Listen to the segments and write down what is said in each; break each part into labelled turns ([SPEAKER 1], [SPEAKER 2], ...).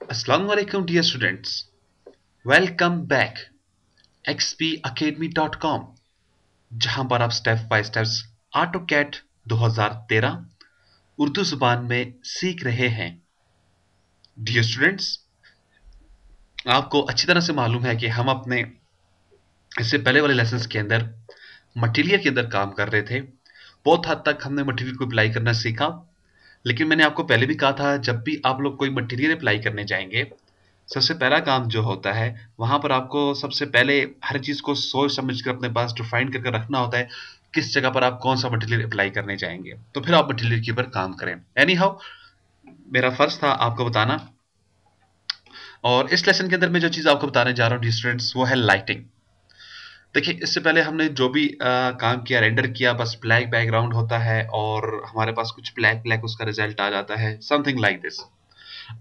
[SPEAKER 1] Assalamualaikum dear students. Welcome back xpacademy.com जहां पर आप step by steps AutoCAD 2013 Urdu जुबान में सीख रहे हैं। डियर स्टूडेंट्स, आपको अच्छी तरह से मालूम है कि हम अपने इससे पहले वाले लेसन्स के अंदर मटेरियल के अंदर काम कर रहे थे। बहुत हद तक हमने मटेरियल को अप्लाई करना सीखा, लेकिन मैंने आपको पहले भी कहा था जब भी आप लोग कोई मटेरियल अप्लाई करने जाएंगे, सबसे पहला काम जो होता है वहां पर आपको सबसे पहले हर चीज को सोच समझ कर अपने पास डिफाइन करके रखना होता है किस जगह पर आप कौन सा मटेरियल अप्लाई करने जाएंगे, तो फिर आप मटेरियल के ऊपर काम करें। एनी हाउ, मेरा फर्ज था आपको बताना, और इस लेसन के अंदर मैं जो चीज आपको बताने जा रहा हूँ स्टूडेंट्स, वो है लाइटिंग। देखिए, इससे पहले हमने जो भी काम किया, रेंडर किया, बस ब्लैक बैकग्राउंड होता है और हमारे पास कुछ ब्लैक ब्लैक उसका रिजल्ट आ जाता है, समथिंग लाइक दिस।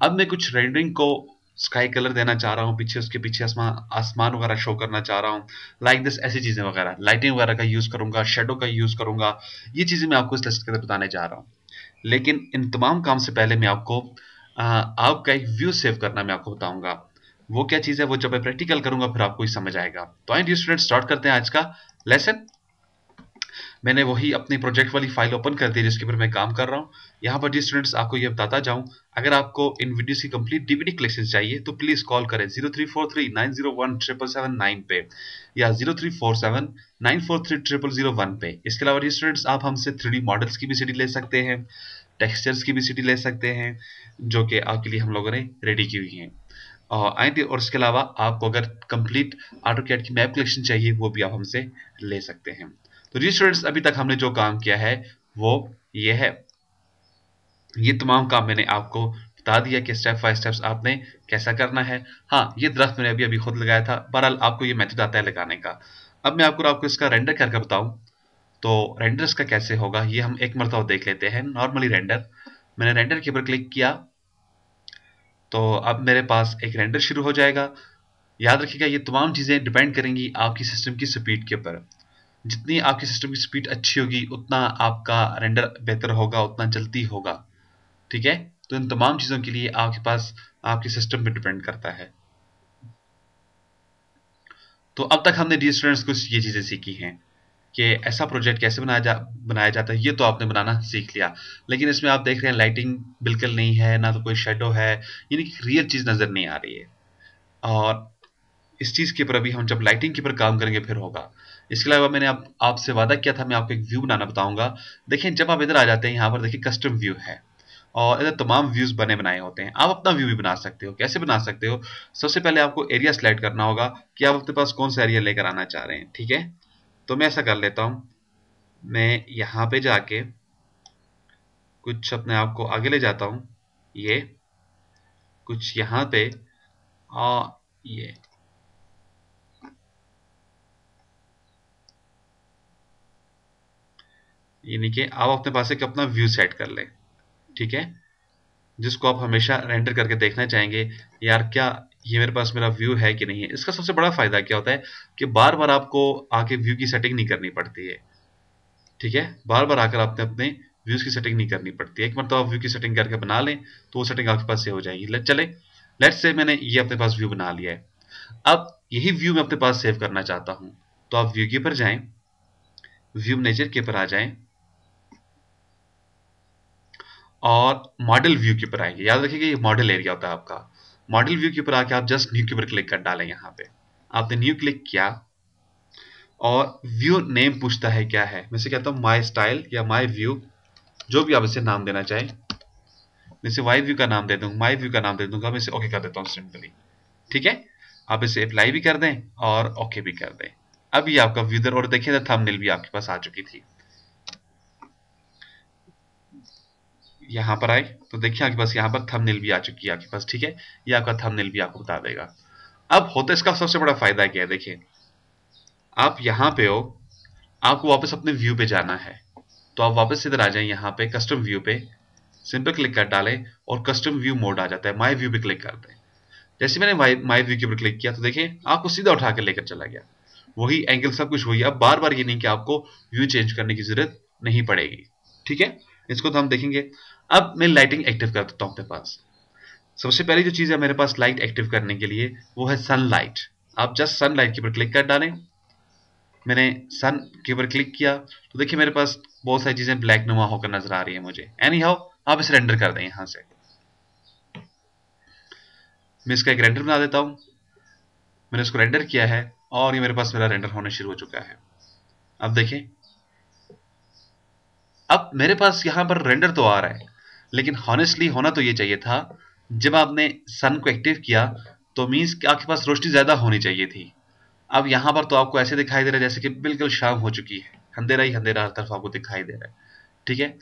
[SPEAKER 1] अब मैं कुछ रेंडरिंग को स्काई कलर देना चाह रहा हूँ, पीछे उसके पीछे आसमान वगैरह शो करना चाह रहा हूँ, लाइक दिस, ऐसी चीजें वगैरह, लाइटिंग वगैरह का यूज करूंगा, शेडो का यूज करूंगा। ये चीजें मैं आपको इस लेसन के अंदर बताने जा रहा हूँ। लेकिन इन तमाम काम से पहले मैं आपको आपका एक व्यू सेव करना मैं आपको बताऊंगा। वो क्या चीज है, वो जब मैं प्रैक्टिकल करूंगा फिर आपको ही समझ आएगा। तो आइए स्टूडेंट, स्टार्ट करते हैं आज का लेसन। मैंने वही अपनी प्रोजेक्ट वाली फाइल ओपन कर दी जिसके ऊपर मैं काम कर रहा हूँ। यहाँ पर जी स्टूडेंट्स, आपको ये बताता जाऊँ, अगर आपको इन वीडियोस की कंप्लीट डीवीडी कलेक्शन चाहिए तो प्लीज कॉल करें 0343901779 पे या 0347943001 पे। इसके अलावा जी स्टूडेंट्स, आप हमसे 3D मॉडल्स की भी सीडी ले सकते हैं, टेक्सचर्स की भी सीडी ले सकते हैं, जो कि आपके लिए हम लोगों ने रेडी की हुई है। और इसके अलावा आपको अगर कंप्लीट ऑटोकैड की मैप कलेक्शन चाहिए वो भी आप हमसे ले सकते हैं। तो जी स्टूडेंट्स, अभी तक हमने जो काम किया है वो ये है। ये तमाम काम मैंने आपको बता दिया कि स्टेप बाय स्टेप्स आपने कैसा करना है। हाँ, ये दरख्त मैंने अभी अभी खुद लगाया था, बहरहाल आपको ये मेथड आता है लगाने का। अब मैं आपको इसका रेंडर करके बताऊं तो रेंडर इसका कैसे होगा ये हम एक मरतबा देख लेते हैं। नॉर्मली रेंडर, मैंने रेंडर के ऊपर क्लिक किया तो अब मेरे पास एक रेंडर शुरू हो जाएगा। याद रखिएगा, ये तमाम चीजें डिपेंड करेंगी आपकी सिस्टम की स्पीड के ऊपर। जितनी आपकी सिस्टम की स्पीड अच्छी होगी उतना आपका रेंडर बेहतर होगा, उतना जल्दी होगा। ठीक है, तो इन तमाम चीजों के लिए आपके पास आपके सिस्टम पे डिपेंड करता है। तो अब तक हमने डी स्टूडेंट्स कुछ ये चीजें सीखी हैं कि ऐसा प्रोजेक्ट कैसे बनाया जाता है। ये तो आपने बनाना सीख लिया, लेकिन इसमें आप देख रहे हैं लाइटिंग बिल्कुल नहीं है, ना तो कोई शेडो है, यानी कि रियल चीज नजर नहीं आ रही है। और इस चीज के ऊपर अभी हम जब लाइटिंग के ऊपर काम करेंगे फिर होगा। इसके अलावा मैंने आपसे वादा किया था, मैं आपको एक व्यू बनाना बताऊंगा। देखिए, जब आप इधर आ जाते हैं, यहाँ पर देखिए कस्टम व्यू है और इधर तमाम व्यूज बने बनाए होते हैं। आप अपना व्यू भी बना सकते हो। कैसे बना सकते हो? सबसे पहले आपको एरिया सिलेक्ट करना होगा कि आप अपने पास कौन सा एरिया लेकर आना चाह रहे हैं। ठीक है, तो मैं ऐसा कर लेता हूं, मैं यहाँ पे जाके कुछ अपने आप को आगे ले जाता हूं, ये कुछ यहाँ पे, और ये यानी कि आप अपने पास एक अपना व्यू सेट कर लें। ठीक है, जिसको आप हमेशा रेंडर करके देखना चाहेंगे, यार क्या ये मेरे पास मेरा व्यू है कि नहीं है। इसका सबसे बड़ा फायदा क्या होता है कि बार बार आपको आके व्यू की सेटिंग नहीं करनी पड़ती है। ठीक है, बार बार आकर आपने अपने व्यूज की सेटिंग नहीं करनी पड़ती है। एक बार तो आप व्यू की सेटिंग करके बना लें तो वो सेटिंग आपके पास से हो जाएगी। चले, लेट्स से मैंने ये अपने पास व्यू बना लिया है। अब यही व्यू मैं अपने पास सेव करना चाहता हूं, तो आप व्यू के ऊपर जाएं, व्यू मैनेजर के ऊपर आ जाएं और मॉडल व्यू के ऊपर आएंगे। याद रखिएगा, ये मॉडल एरिया होता है आपका। मॉडल व्यू के ऊपर आके आप जस्ट न्यू के ऊपर क्लिक कर डालें। यहाँ पे आपने न्यू क्लिक किया और व्यू नेम पूछता है क्या है। मैं इसे कहता हूँ माई स्टाइल या माई व्यू, जो भी आप इसे नाम देना चाहें। मैं इसे वाई व्यू का नाम दे दूंगा, माई व्यू का नाम दे दूंगा। मैं इसे ओके कर देता हूँ सिंपली। ठीक है, आप इसे अप्लाई भी कर दें और ओके भी कर दें। अब ये आपका व्यू, और देखिए थंबनेल भी आपके पास आ चुकी थी। यहाँ पर आए तो देखिए आपके पास यहाँ पर थंबनेल भी आ चुकी है आपके पास। ठीक है, ये आपका थंबनेल भी आपको बता देगा। अब होता इसका सबसे बड़ा फायदा क्या है, देखिए आप यहाँ पे हो, आपको वापस अपने व्यू पे जाना है, तो आप वापस इधर आ जाएं, यहाँ पे कस्टम व्यू पे सिंपल क्लिक कर डालें और कस्टम व्यू मोड आ जाता है। माई व्यू पे क्लिक कर दें। जैसे मैंने माई व्यू के ऊपर क्लिक किया तो देखिए आपको सीधा उठा कर लेकर चला गया। वही एंगल, सब कुछ वही। अब बार बार ये नहीं कि आपको व्यू चेंज करने की जरूरत नहीं पड़ेगी। ठीक है, इसको तो हम देखेंगे। अब मैं लाइटिंग एक्टिव कर देता हूँ अपने पास। सबसे पहली जो चीज़ है मेरे पास लाइट एक्टिव करने के लिए वो है सनलाइट। आप जस्ट सनलाइट के ऊपर क्लिक कर डालें। मैंने सन के ऊपर क्लिक किया तो देखिए मेरे पास बहुत सारी चीज़ें ब्लैक नुमा होकर नजर आ रही है मुझे। एनी हाउ आप इसे रेंडर कर दें यहाँ से। मैं इसका एक रेंडर बना देता हूँ। मैंने इसको रेंडर किया है और ये मेरे पास मेरा रेंडर होना शुरू हो चुका है। अब देखें, अब मेरे पास यहाँ पर रेंडर तो आ रहा है, लेकिन हॉनेस्टली होना तो ये चाहिए था, जब आपने सन को एक्टिव किया तो मीन्स कि आपके पास रोशनी ज्यादा होनी चाहिए थी। अब यहाँ पर तो आपको ऐसे दिखाई दे रहा है जैसे कि बिल्कुल शाम हो चुकी है, अंधेरा ही अंधेरा हर तरफ आपको दिखाई दे रहा है। ठीक है,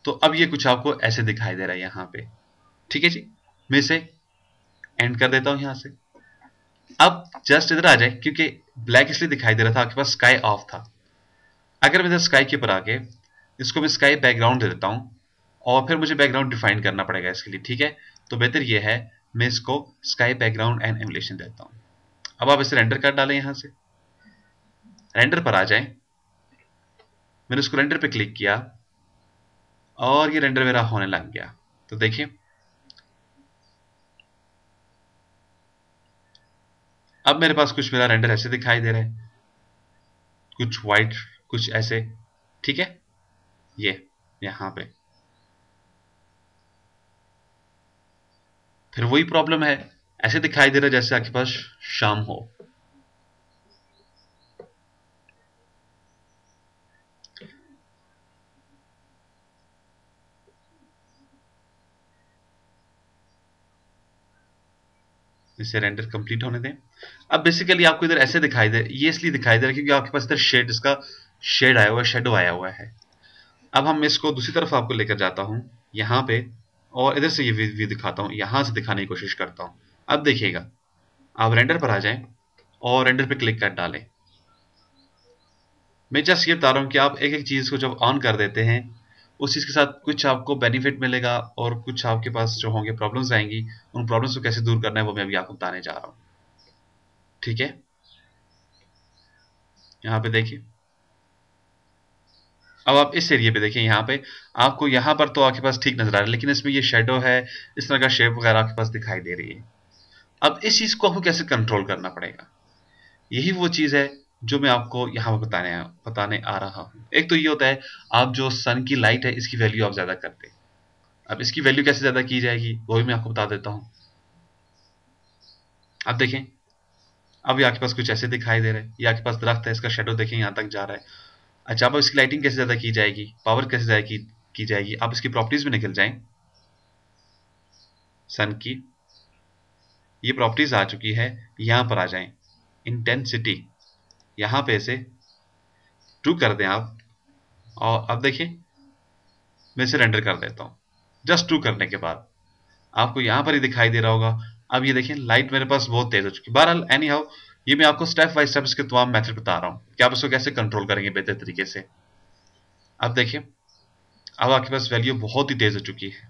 [SPEAKER 1] तो अब ये कुछ आपको ऐसे दिखाई दे रहा है यहाँ पे। ठीक है जी, मैं इसे एंड कर देता हूँ यहाँ से। अब जस्ट इधर आ जाए, क्योंकि ब्लैक इसलिए दिखाई दे रहा था, आपके पास स्काई ऑफ था। अगर मैं इधर स्काई के ऊपर आके इसको मैं स्काई बैकग्राउंड दे देता हूँ, और फिर मुझे बैकग्राउंड डिफाइन करना पड़ेगा इसके लिए। ठीक है, तो बेहतर ये है मैं इसको स्काई बैकग्राउंड एंड एमुलेशन देता हूँ। अब आप इसे रेंडर कर डालें, यहां से रेंडर पर आ जाएं। मैंने उसको रेंडर पे क्लिक किया और ये रेंडर मेरा होने लग गया। तो देखिए अब मेरे पास कुछ मेरा रेंडर ऐसे दिखाई दे रहा है, कुछ व्हाइट, कुछ ऐसे। ठीक है, ये यहां पे फिर वही प्रॉब्लम है, ऐसे दिखाई दे रहा है जैसे आपके पास शाम हो। इसे रेंडर कंप्लीट होने दें। अब बेसिकली आपको इधर ऐसे दिखाई दे, ये इसलिए दिखाई दे रहा है क्योंकि आपके पास इधर शेड, इसका शेड आया हुआ है, शेडो आया हुआ है। अब हम इसको दूसरी तरफ आपको लेकर जाता हूं यहाँ पे, और इधर से ये व्यू दिखाता हूं, यहां से दिखाने की कोशिश करता हूं। अब देखिएगा, आप रेंडर पर आ जाएं और रेंडर पे क्लिक कर डालें। मैं जस्ट ये बता रहा हूं कि आप एक एक चीज को जब ऑन कर देते हैं, उस चीज के साथ कुछ आपको बेनिफिट मिलेगा और कुछ आपके पास जो होंगे प्रॉब्लम्स आएंगी। उन प्रॉब्लम्स को कैसे दूर करना है वो मैं अभी आपको बताने जा रहा हूं। ठीक है, यहाँ पे देखिए, अब आप इस एरिया पे देखिए, यहाँ पे आपको यहाँ पर तो आपके पास ठीक नजर आ रहा है, लेकिन इसमें ये शेडो है, इस तरह का शेप वगैरह आपके पास दिखाई दे रही है। अब इस चीज को आपको कैसे कंट्रोल करना पड़ेगा, यही वो चीज है जो मैं आपको यहाँ पर बताने आ रहा हूँ। एक तो ये होता है, आप जो सन की लाइट है इसकी वैल्यू आप ज्यादा करते हैं। अब इसकी वैल्यू कैसे ज्यादा की जाएगी वो भी मैं आपको बता देता हूँ। अब देखें, अब ये आपके पास कुछ ऐसे दिखाई दे रहा है, ये आपके पास दरख्त है, इसका शेडो देखें यहाँ तक जा रहा है। अच्छा, अब इसकी लाइटिंग कैसे ज्यादा की जाएगी, पावर कैसे ज्यादा की जाएगी। आप इसकी प्रॉपर्टीज में निकल जाएं, सन की ये प्रॉपर्टीज आ चुकी है, यहां पर आ जाएं, इंटेंसिटी, यहां पे इसे 2 कर दें आप। और अब देखिए मैं इसे रेंडर कर देता हूं। जस्ट 2 करने के बाद आपको यहां पर ही दिखाई दे रहा होगा। अब ये देखिए लाइट मेरे पास बहुत तेज हो चुकी है। बहरहाल एनी हाउ, ये मैं आपको स्टेप बाय स्टेप इसके तमाम मेथड बता रहा हूं कि आप इसको कैसे कंट्रोल करेंगे बेहतर तरीके से। अब देखिए, अब आपके पास वैल्यू बहुत ही तेज हो चुकी है।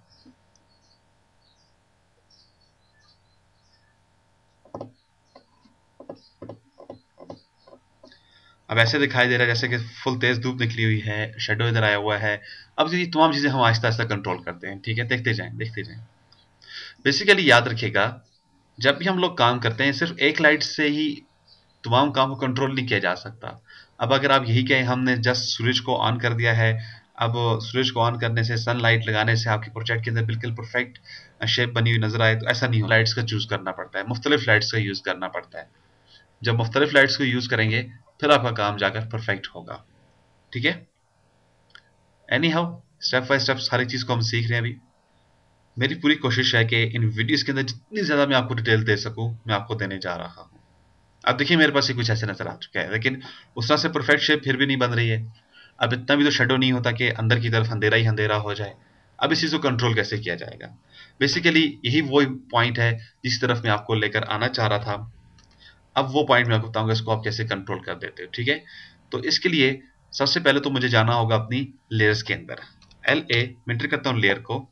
[SPEAKER 1] अब ऐसे दिखाई दे रहा है जैसे कि फुल तेज धूप निकली हुई है, शेडो इधर आया हुआ है। अब ये तमाम चीजें हम आहिस्ता आहिस्ता कंट्रोल करते हैं। ठीक है, देखते जाएं देखते जाएं। बेसिकली याद रखिएगा, जब भी हम लोग काम करते हैं सिर्फ एक लाइट से ही तमाम काम को कंट्रोल नहीं किया जा सकता। अब अगर आप यही कहें हमने जस्ट सूरज को ऑन कर दिया है, अब सूरज को ऑन करने से, सनलाइट लगाने से आपके प्रोजेक्ट के अंदर बिल्कुल परफेक्ट शेप बनी हुई नजर आए, तो ऐसा नहीं हो। लाइट्स का चूज करना पड़ता है, मुख्तलिफ लाइट्स का यूज करना पड़ता है। जब मुख्तलिफ लाइट्स को यूज करेंगे फिर आपका काम जाकर परफेक्ट होगा। ठीक है, any how step by step सारी चीज को हम सीख रहे हैं अभी। मेरी पूरी कोशिश है कि इन वीडियोस के अंदर जितनी ज्यादा मैं आपको डिटेल दे सकूं मैं आपको देने जा रहा हूं। अब देखिए मेरे पास ये कुछ ऐसे नजर आ चुका है, लेकिन उस तरह से परफेक्ट शेप फिर भी नहीं बन रही है। अब इतना भी तो शेडो नहीं होता कि अंदर की तरफ अंधेरा ही अंधेरा हो जाए। अब इस चीज को कंट्रोल कैसे किया जाएगा, बेसिकली यही वो पॉइंट है जिस तरफ मैं आपको लेकर आना चाह रहा था। अब वो पॉइंट मैं आपको बताऊंगा इसको आप कैसे कंट्रोल कर देते हो। ठीक है, तो इसके लिए सबसे पहले तो मुझे जाना होगा अपनी लेयर्स के अंदर। LA मैं एंटर करता हूँ लेयर को,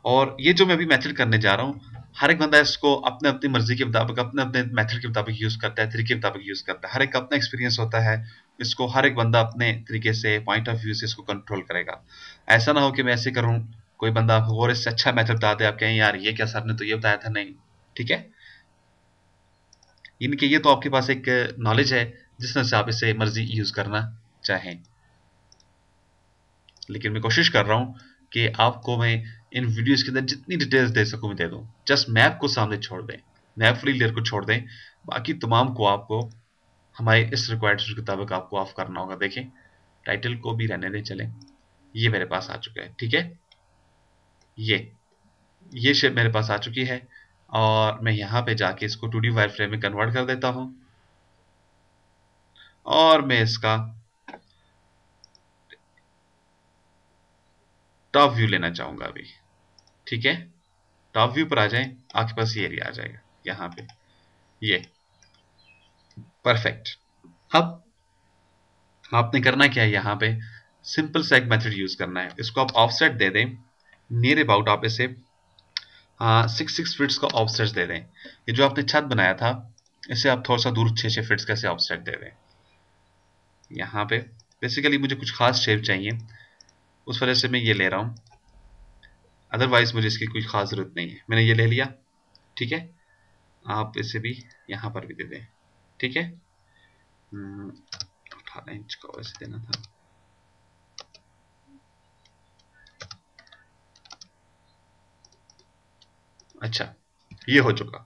[SPEAKER 1] और ये जो मैं अभी मेथड करने जा रहा हूँ हर एक बंदा इसको अपने अपनी मर्जी के मुताबिक, अपने अपने मेथड के मुताबिक यूज करता है, तरीके के मुताबिक यूज करता है। हर एक का अपना एक्सपीरियंस होता है, इसको हर एक बंदा अपने तरीके से, पॉइंट ऑफ व्यू से इसको कंट्रोल करेगा। ऐसा ना हो कि मैं ऐसे करूं, कोई बंदा आपको और इससे अच्छा मेथड बता दे, आप कहें यार ये क्या, सर ने तो ये बताया था। नहीं, ठीक है, इनके ये तो आपके पास एक नॉलेज है जिस तरह से आप इसे मर्जी यूज करना चाहें। लेकिन मैं कोशिश कर रहा हूं कि आपको मैं इन वीडियोस के अंदर जितनी डिटेल्स दे सकूं मैं दे दूं। जस्ट मैप को सामने छोड़ दें, मैप फ्री लेयर को छोड़ दें, बाकी तमाम को आपको हमारे इस रिक्वायर्ड के मुताबिक आपको ऑफ करना होगा। देखें, टाइटल को भी रहने दें, चलें, ये मेरे पास आ चुका है, ठीक है। ये ये शेप मेरे पास आ चुकी है, और मैं यहाँ पे जाके इसको 2D वायर फ्रेम में कन्वर्ट कर देता हूँ, और मैं इसका टॉप व्यू लेना चाहूंगा अभी, ठीक है। टॉप व्यू पर आ जाएं, आपके पास ये एरिया आ जाएगा यहाँ पे, ये परफेक्ट। अब आपने करना क्या है, यहाँ पे सिंपल सा एक मेथड यूज करना है। इसको आप ऑफसेट दे दें, नियर अबाउट आप इसे 6 फीट्स का ऑफसेट दे दें। ये जो आपने छत बनाया था, इसे आप थोड़ा सा दूर 6 फीट्स का ऐसे ऑफसेट दे दें। यहाँ पे बेसिकली मुझे कुछ खास शेप चाहिए, उस वजह से मैं ये ले रहा हूँ, अदरवाइज मुझे इसकी कोई खास जरूरत नहीं है। मैंने ये ले लिया, ठीक है। आप इसे भी यहाँ पर भी दे दें, ठीक है। 18 इंच का वैसे देना था। अच्छा, ये हो चुका।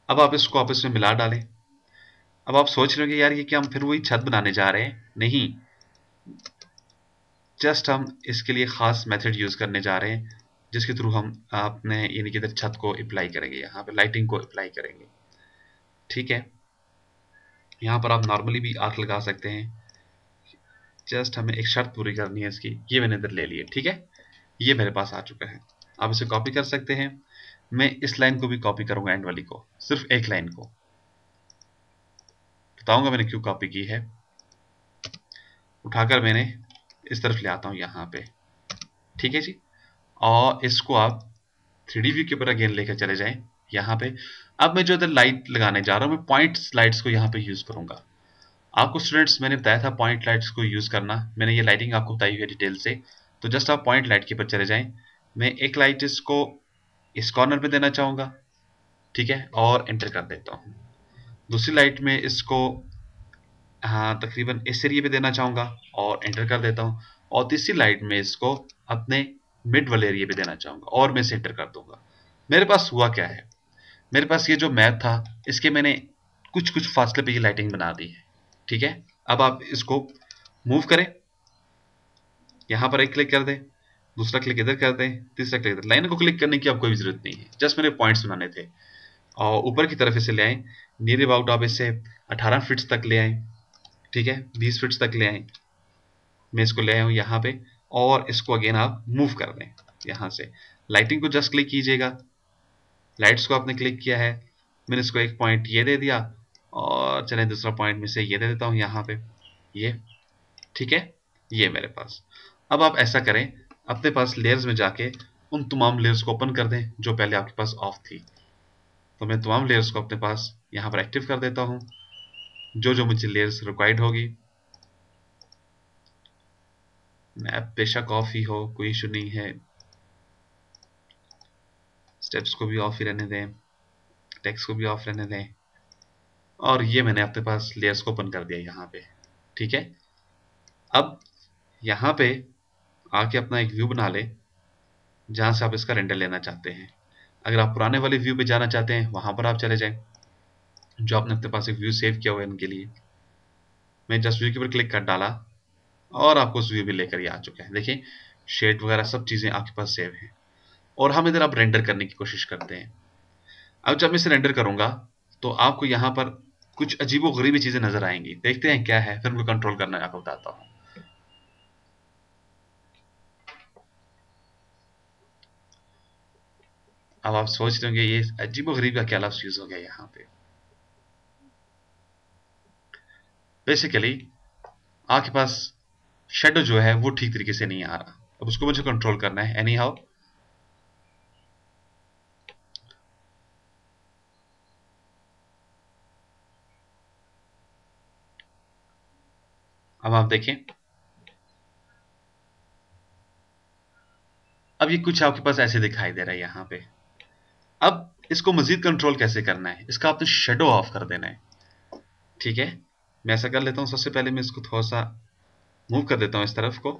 [SPEAKER 1] अब आप इसको आपस में मिला डालें। अब आप सोच रहे हो कि यार ये क्या, हम फिर वही छत बनाने जा रहे हैं? नहीं, जस्ट हम इसके लिए खास मेथड यूज करने जा रहे हैं, जिसके थ्रू हम अपने यानी कि इधर छत को अप्लाई करेंगे, यहाँ पे लाइटिंग को अप्लाई करेंगे, ठीक है। यहाँ पर आप नॉर्मली भी आर्क लगा सकते हैं, जस्ट हमें एक शर्त पूरी करनी है इसकी। ये मैंने इधर ले लिए, ठीक है। ये मेरे पास आ चुका है, आप इसे कॉपी कर सकते हैं। मैं इस लाइन को भी कॉपी करूंगा, एंड वाली को, सिर्फ एक लाइन को बताऊंगा मैंने क्यों कॉपी की है। उठाकर मैंने इस तरफ ले आता हूं यहाँ पे, ठीक है जी। और इसको आप 3D व्यू के ऊपर अगेन लेकर चले जाएं यहाँ पे। अब मैं जो इधर लाइट लगाने जा रहा हूँ, मैं पॉइंट लाइट्स को यहाँ पे यूज करूंगा। आपको स्टूडेंट्स मैंने बताया था पॉइंट लाइट्स को यूज करना, मैंने ये लाइटिंग आपको बताई हुई है डिटेल से। तो जस्ट आप पॉइंट लाइट के ऊपर चले जाएं। मैं एक लाइट इसको इस कॉर्नर पे देना चाहूंगा, ठीक है, और एंटर कर देता हूँ। दूसरी लाइट में इसको हाँ तकरीबन इस एरिया पे देना चाहूंगा, और एंटर कर देता हूँ। और तीसरी लाइट में इसको अपने मिड वाले एरिया पे देना चाहूंगा, और मैं इसे एंटर कर दूंगा। मेरे पास हुआ क्या है, मेरे पास ये जो मैप था, इसके मैंने कुछ कुछ फासले पे ये लाइटिंग बना दी है, ठीक है। अब आप इसको मूव करें, यहां पर एक क्लिक कर दें, दूसरा क्लिक इधर कर दें, तीसरा क्लिक इधर। लाइन को क्लिक करने की आपको कोई जरूरत नहीं है, जस्ट मेरे पॉइंट्स बनाने थे। और ऊपर की तरफ इसे ले आए, नियर अबाउट आप इसे 18 फीट तक ले आए, ठीक है, 20 फीट तक ले आए। मैं इसको ले आया हूँ यहाँ पे, और इसको अगेन आप मूव कर दें यहाँ से। लाइटिंग को जस्ट क्लिक कीजिएगा, लाइट्स को आपने क्लिक किया है, मैंने इसको एक पॉइंट ये दे दिया, और चलें दूसरा पॉइंट में से ये दे देता हूँ यहाँ पे, ये, ठीक है। ये मेरे पास। अब आप ऐसा करें, अपने पास लेयर्स में जाके उन तमाम लेयर्स को ओपन कर दें जो पहले आपके पास ऑफ थी। तो मैं तमाम लेयर्स को अपने पास यहाँ पर एक्टिव कर देता हूँ, जो जो मुझे लेयर्स रिक्वायर्ड होगी। मैप बेशक ऑफ ही हो, कोई इशू नहीं है, स्टेप्स को भी ऑफ ही रहने दें, टेक्स्ट को भी ऑफ रहने दें। और ये मैंने अपने पास लेयर्स को ओपन कर दिया यहाँ पे, ठीक है। अब यहाँ पे आके अपना एक व्यू बना ले, जहां से आप इसका रेंडर लेना चाहते हैं। अगर आप पुराने वाले व्यू पे जाना चाहते हैं, वहां पर आप चले जाएं, जो आपने अपने पास एक व्यू सेव किया हुआ है इनके लिए। मैं जस्ट व्यू के ऊपर क्लिक कर डाला, और आपको उस व्यू में लेकर ही आ चुका है। देखिए, शेड वगैरह सब चीजें आपके पास सेव हैं, और हम इधर आप रेंडर करने की कोशिश करते हैं। अब जब मैं इसे रेंडर करूंगा, तो आपको यहाँ पर कुछ अजीबो गरीबी चीजें नजर आएंगी। देखते हैं क्या है, फिर उनको कंट्रोल करना आपको बताता हूँ। अब आप सोच रहे होंगे ये अजीबो गरीब का क्या लफ्ज यूज हो गया यहाँ पे। बेसिकली आपके पास शेडो जो है वो ठीक तरीके से नहीं आ रहा, अब उसको मुझे कंट्रोल करना है एनी हाउ। अब आप देखें, अब ये कुछ आपके पास ऐसे दिखाई दे रहा है यहाँ पे। अब इसको मजीद कंट्रोल कैसे करना है, इसका आपने शेडो ऑफ कर देना है। ठीक है, मैं ऐसा कर लेता हूँ, सबसे पहले मैं इसको थोड़ा सा मूव कर देता हूँ इस तरफ को,